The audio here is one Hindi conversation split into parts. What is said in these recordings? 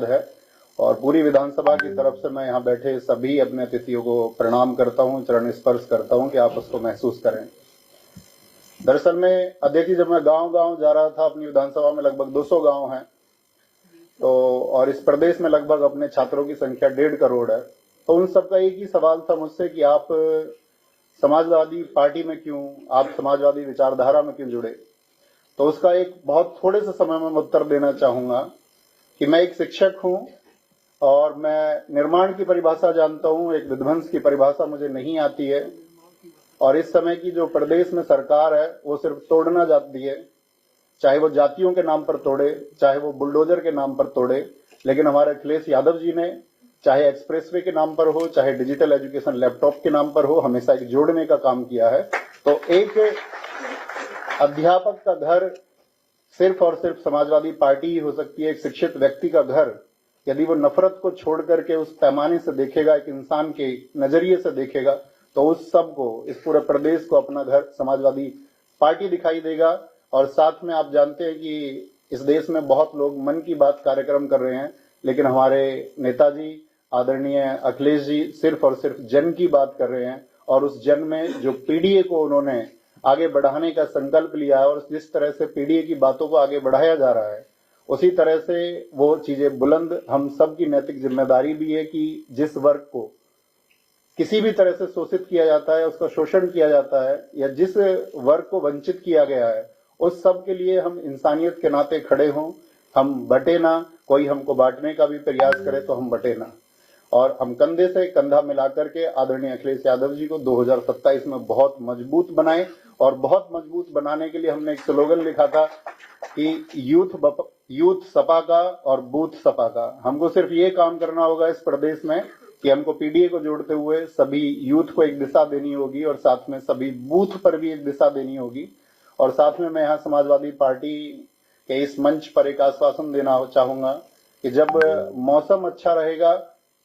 है और पूरी विधानसभा की तरफ से मैं यहाँ बैठे सभी अपने अतिथियों को प्रणाम करता हूँ, चरण स्पर्श करता हूँ कि आप उसको महसूस करें। दरअसल में अध्यक्ष जी, जब मैं गांव-गांव जा रहा था, अपनी विधानसभा में लगभग 200 गांव हैं, तो और इस प्रदेश में लगभग अपने छात्रों की संख्या 1.5 करोड़ है, तो उन सबका एक ही सवाल था मुझसे कि आप समाजवादी पार्टी में क्यों, आप समाजवादी विचारधारा में क्यों जुड़े। तो उसका एक बहुत थोड़े से समय में मैं उत्तर देना चाहूंगा कि मैं एक शिक्षक हूं और मैं निर्माण की परिभाषा जानता हूं, एक विध्वंस की परिभाषा मुझे नहीं आती है। और इस समय की जो प्रदेश में सरकार है वो सिर्फ तोड़ना चाहती है, चाहे वो जातियों के नाम पर तोड़े, चाहे वो बुलडोजर के नाम पर तोड़े, लेकिन हमारे अखिलेश यादव जी ने चाहे एक्सप्रेसवे के नाम पर हो, चाहे डिजिटल एजुकेशन लैपटॉप के नाम पर हो, हमेशा एक जोड़ने का काम किया है। तो एक अध्यापक का घर सिर्फ और सिर्फ समाजवादी पार्टी ही हो सकती है। एक शिक्षित व्यक्ति का घर यदि वो नफरत को छोड़ करके उस पैमाने से देखेगा, एक इंसान के नजरिए से देखेगा, तो उस सब को, इस पूरे प्रदेश को अपना घर समाजवादी पार्टी दिखाई देगा। और साथ में आप जानते हैं कि इस देश में बहुत लोग मन की बात कार्यक्रम कर रहे हैं, लेकिन हमारे नेताजी आदरणीय अखिलेश जी सिर्फ और सिर्फ जन की बात कर रहे हैं। और उस जन में जो पीडीए को उन्होंने आगे बढ़ाने का संकल्प लिया है और जिस तरह से पीडीए की बातों को आगे बढ़ाया जा रहा है, उसी तरह से वो चीजें बुलंद हम सब की नैतिक जिम्मेदारी भी है कि जिस वर्ग को किसी भी तरह से शोषित किया जाता है, उसका शोषण किया जाता है, या जिस वर्ग को वंचित किया गया है, उस सब के लिए हम इंसानियत के नाते खड़े हों। हम बटे ना, कोई हमको बांटने का भी प्रयास करे तो हम बटे ना, और हम कंधे से कंधा मिलाकर के आदरणीय अखिलेश यादव जी को 2027 में बहुत मजबूत बनाएं। और बहुत मजबूत बनाने के लिए हमने एक स्लोगन लिखा था कि यूथ सपा का और बूथ सपा का। हमको सिर्फ ये काम करना होगा इस प्रदेश में कि हमको पीडीए को जोड़ते हुए सभी यूथ को एक दिशा देनी होगी और साथ में सभी बूथ पर भी एक दिशा देनी होगी। और साथ में मैं यहाँ समाजवादी पार्टी के इस मंच पर एक आश्वासन देना चाहूंगा कि जब मौसम अच्छा रहेगा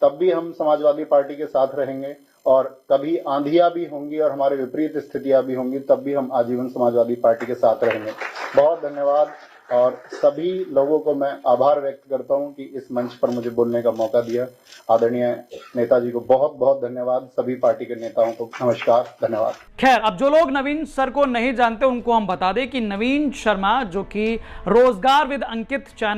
तब भी हम समाजवादी पार्टी के साथ रहेंगे, और कभी आंधियां भी होंगी और हमारे विपरीत स्थितियां भी होंगी, तब भी हम आजीवन समाजवादी पार्टी के साथ रहेंगे। बहुत धन्यवाद, और सभी लोगों को मैं आभार व्यक्त करता हूं कि इस मंच पर मुझे बोलने का मौका दिया। आदरणीय नेताजी को बहुत बहुत धन्यवाद, सभी पार्टी के नेताओं को नमस्कार, धन्यवाद। खैर, अब जो लोग नवीन सर को नहीं जानते उनको हम बता दें कि नवीन शर्मा, जो कि रोजगार विद अंकित चैनल